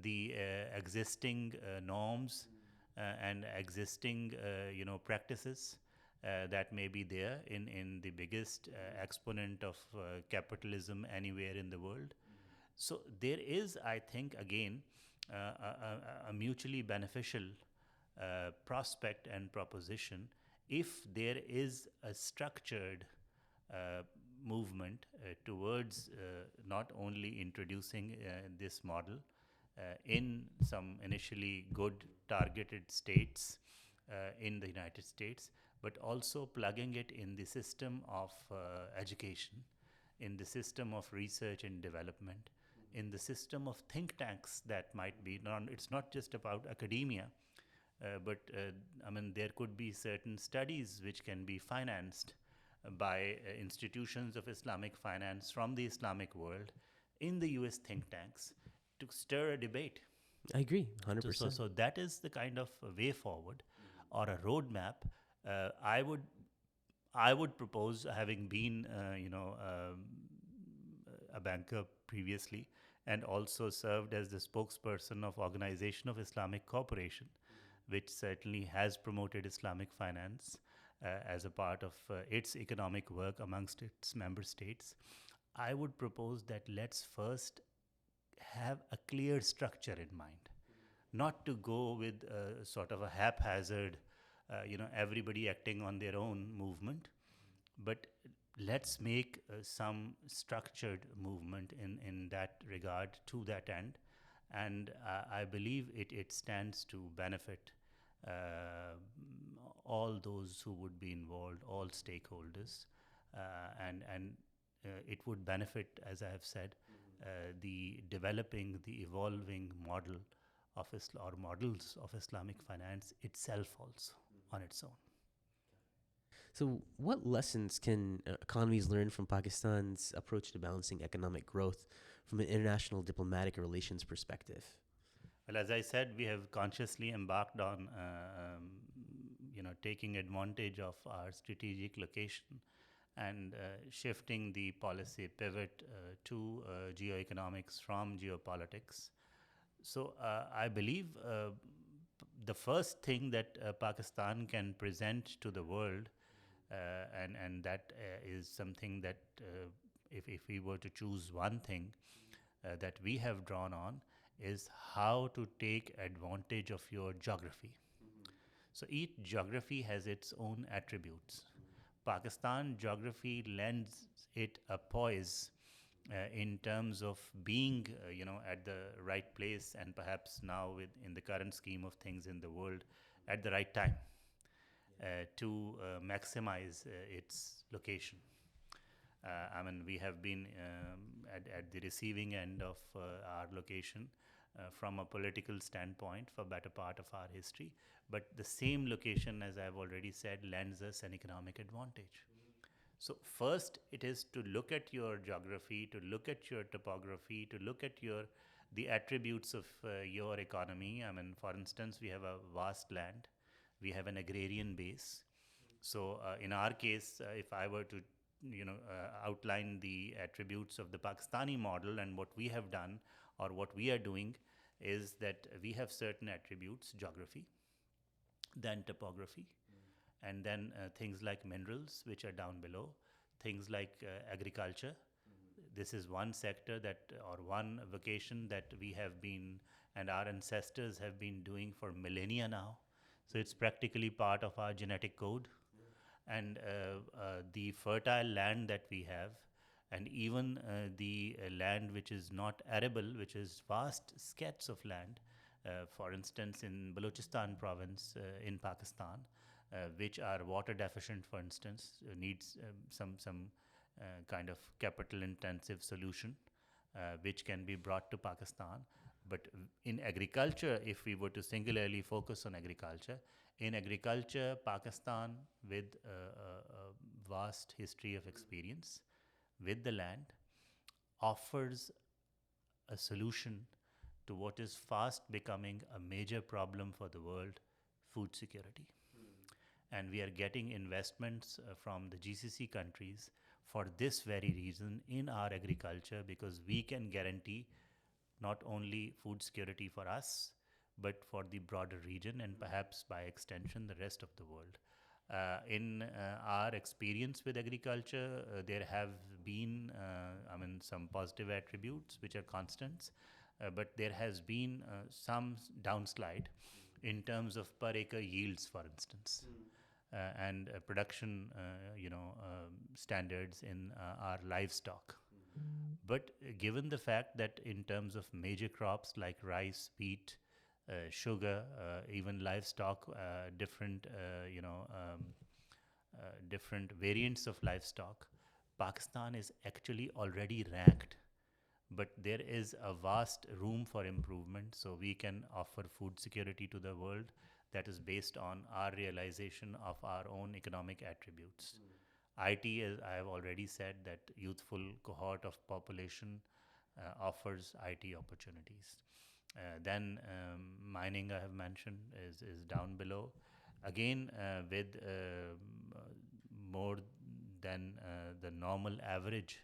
the existing norms and existing practices that may be there in the biggest exponent of capitalism anywhere in the world. So there is, I think, again, a mutually beneficial prospect and proposition if there is a structured movement towards not only introducing this model in some initially good targeted states in the United States, but also plugging it in the system of education, in the system of research and development, in the system of think tanks that might be, it's not just about academia, but I mean, there could be certain studies which can be financed by institutions of Islamic finance from the Islamic world in the US think tanks to stir a debate. I agree, So, 100%. so that is the kind of way forward or a roadmap. I would propose, having been a banker previously and also served as the spokesperson of Organization of Islamic Cooperation, which certainly has promoted Islamic finance as a part of its economic work amongst its member states. I would propose that let's first have a clear structure in mind, not to go with sort of a haphazard, everybody acting on their own movement, but let's make some structured movement in that regard to that end. And I believe it stands to benefit all those who would be involved, all stakeholders, and it would benefit, as I have said, the developing, the evolving model of or models of Islamic finance itself also on its own. So, what lessons can economies learn from Pakistan's approach to balancing economic growth from an international diplomatic relations perspective? Well, as I said, we have consciously embarked on, taking advantage of our strategic location and shifting the policy pivot to geo-economics from geopolitics. So I believe the first thing that Pakistan can present to the world, and that is something that if we were to choose one thing that we have drawn on, is how to take advantage of your geography. So each geography has its own attributes. Pakistan geography lends it a poise in terms of being, at the right place, and perhaps now in the current scheme of things in the world, at the right time to maximize its location. I mean, we have been at the receiving end of our location from a political standpoint for better part of our history. But the same location, as I've already said, lends us an economic advantage. So first, it is to look at your geography, to look at your topography, to look at the attributes of your economy. I mean, for instance, we have a vast land, we have an agrarian base. So in our case, if I were to outline the attributes of the Pakistani model, and what we have done or what we are doing is that we have certain attributes: geography, then topography, and then things like minerals, which are down below, things like agriculture. This is one sector that, or one vocation that we have been and our ancestors have been doing for millennia now. So it's practically part of our genetic code. And the fertile land that we have, and even the land which is not arable, which is vast sketches of land, for instance, in Balochistan province in Pakistan, which are water deficient, for instance, needs some kind of capital intensive solution, which can be brought to Pakistan. But in agriculture, if we were to singularly focus on agriculture, in agriculture, Pakistan, with a vast history of experience with the land, offers a solution to what is fast becoming a major problem for the world: food security. And we are getting investments from the GCC countries for this very reason in our agriculture, because we can guarantee not only food security for us, but for the broader region and perhaps by extension the rest of the world. In our experience with agriculture, there have been, some positive attributes which are constants, but there has been some downslide in terms of per acre yields, for instance. And production, standards in our livestock. But given the fact that in terms of major crops like rice, wheat, sugar, even livestock, different variants of livestock, Pakistan is actually already ranked. But there is a vast room for improvement, so we can offer food security to the world that is based on our realization of our own economic attributes. IT, as I have already said, that youthful cohort of population offers IT opportunities. Then mining, I have mentioned, is down below. Again, with more than the normal average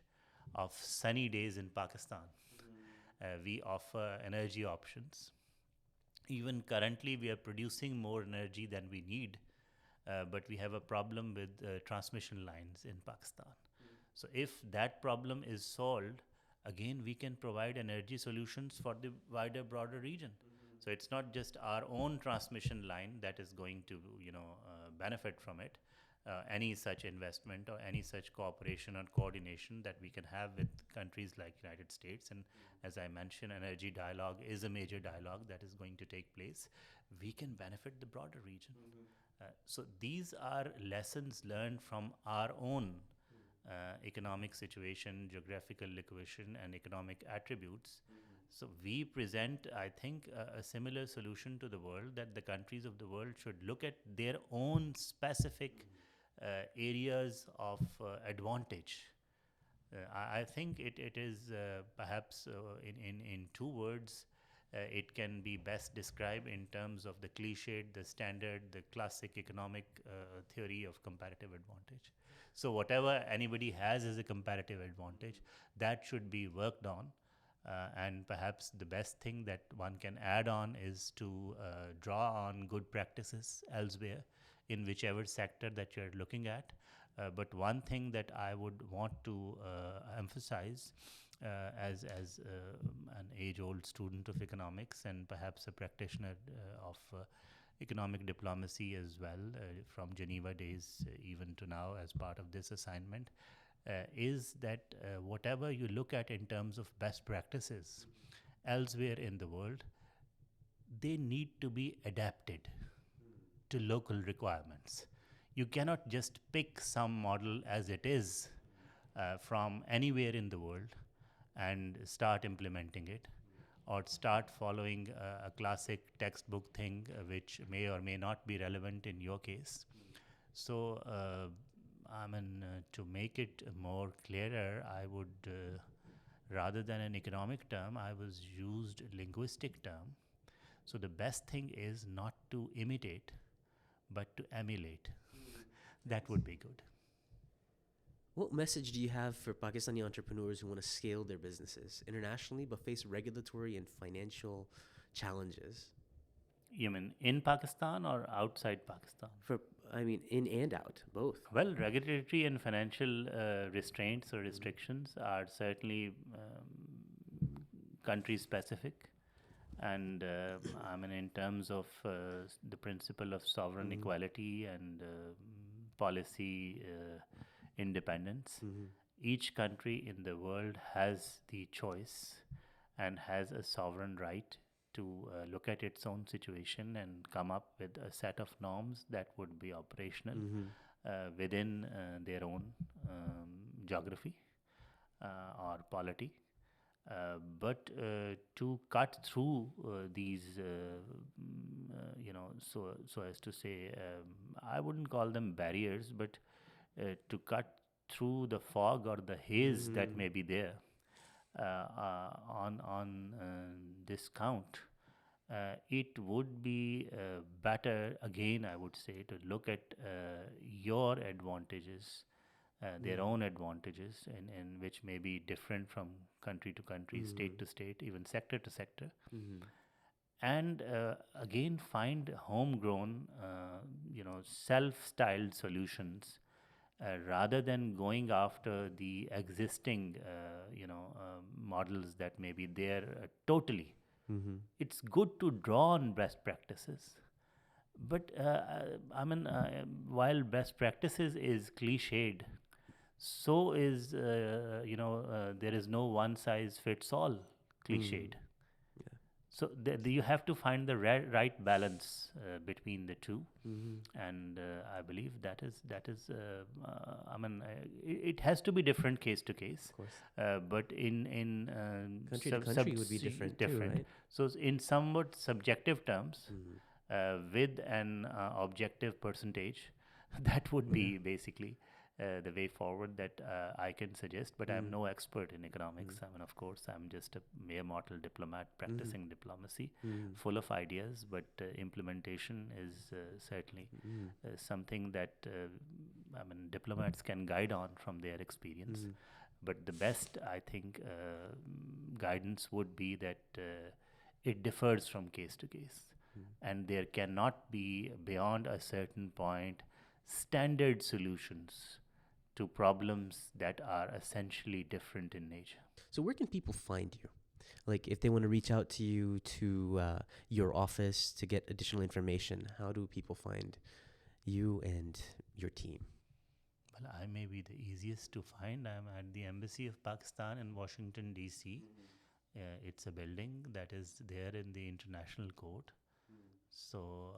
of sunny days in Pakistan, we offer energy options. Even currently, we are producing more energy than we need, but we have a problem with transmission lines in Pakistan. So if that problem is solved, again, we can provide energy solutions for the wider, broader region. So it's not just our own transmission line that is going to, benefit from it. Any such investment or any such cooperation or coordination that we can have with countries like United States, and as I mentioned, energy dialogue is a major dialogue that is going to take place. We can benefit the broader region. So these are lessons learned from our own economic situation, geographical location, and economic attributes. So we present, I think, a similar solution to the world, that the countries of the world should look at their own specific areas of advantage. I think it is perhaps in two words, it can be best described in terms of the cliched, the standard, the classic economic theory of comparative advantage. So whatever anybody has as a comparative advantage, that should be worked on. And perhaps the best thing that one can add on is to draw on good practices elsewhere in whichever sector that you're looking at. But one thing that I would want to emphasize as an age-old student of economics and perhaps a practitioner of economic diplomacy as well, from Geneva days even to now as part of this assignment, is that whatever you look at in terms of best practices elsewhere in the world, they need to be adapted to local requirements. You cannot just pick some model as it is from anywhere in the world and start implementing it, or start following a classic textbook thing which may or may not be relevant in your case. So To make it more clearer, I would, rather than an economic term, I was used linguistic term. So the best thing is not to imitate, but to emulate. That would be good. What message do you have for Pakistani entrepreneurs who want to scale their businesses internationally but face regulatory and financial challenges? You mean in Pakistan or outside Pakistan? In and out, both. Well, regulatory and financial restraints or restrictions are certainly country specific. And in terms of the principle of sovereign equality and policy independence, each country in the world has the choice and has a sovereign right to look at its own situation and come up with a set of norms that would be operational within their own geography or polity. But to cut through these, so as to say, I wouldn't call them barriers, but to cut through the fog or the haze that may be there on this count, it would be better, again, I would say, to look at your advantages, their own advantages, in which may be different from country to country, state to state, even sector to sector. And again, find homegrown, self-styled solutions rather than going after the existing, models that may be there totally. It's good to draw on best practices. But while best practices is cliched, so is, there is no one size fits all cliched. So you have to find the right balance between the two, and I believe that is. It has to be different case to case. Of course. But in country to country would be different too, right? So in somewhat subjective terms, with an objective percentage, that would be basically the way forward that I can suggest. But I'm no expert in economics. Of course, I'm just a mere mortal diplomat practicing diplomacy, full of ideas. But implementation is certainly something that diplomats can guide on from their experience. But the best, I think, guidance would be that it differs from case to case. And there cannot be, beyond a certain point, standard solutions to problems that are essentially different in nature. So where can people find you? Like if they want to reach out to you, to your office to get additional information, how do people find you and your team? Well, I may be the easiest to find. I'm at the Embassy of Pakistan in Washington, D.C. It's a building that is there in the International Court. So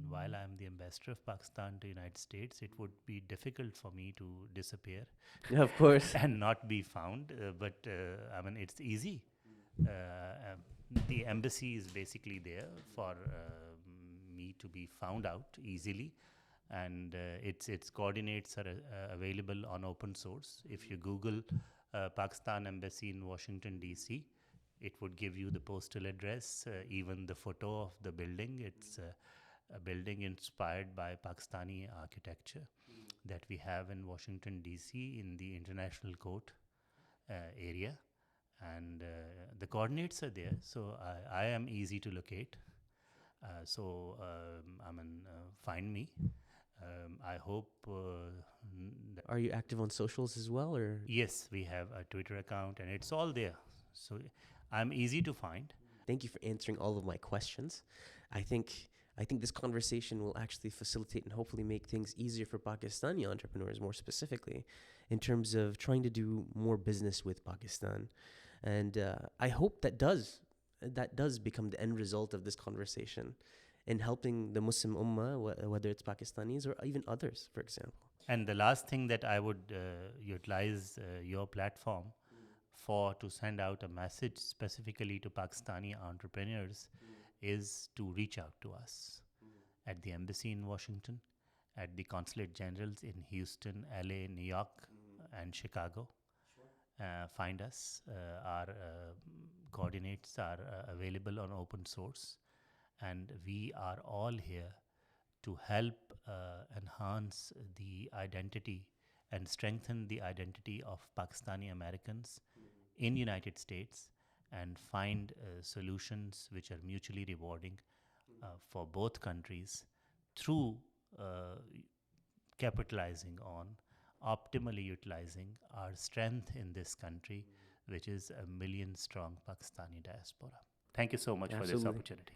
while I'm the ambassador of Pakistan to the United States, it would be difficult for me to disappear. Of course. And not be found. But it's easy. The embassy is basically there for me to be found out easily. And its coordinates are available on open source. If you Google Pakistan Embassy in Washington, D.C., it would give you the postal address, even the photo of the building. It's a building inspired by Pakistani architecture that we have in Washington, D.C. in the International Court area. And the coordinates are there, so I am easy to locate. Find me. I hope... Are you active on socials as well, or? Yes, we have a Twitter account, and it's all there. So I'm easy to find. Thank you for answering all of my questions. I think this conversation will actually facilitate and hopefully make things easier for Pakistani entrepreneurs, more specifically, in terms of trying to do more business with Pakistan. And I hope that does become the end result of this conversation in helping the Muslim Ummah, whether it's Pakistanis or even others, for example. And the last thing that I would utilize your platform for to send out a message specifically to Pakistani entrepreneurs is to reach out to us at the embassy in Washington at the consulate generals in Houston, LA, New York, and Chicago. Find us. Our coordinates are available on open source, and we are all here to help enhance the identity and strengthen the identity of Pakistani Americans in United States and find solutions which are mutually rewarding for both countries through capitalizing on, optimally utilizing our strength in this country, which is a million strong Pakistani diaspora. Thank you so much for this Absolutely. opportunity.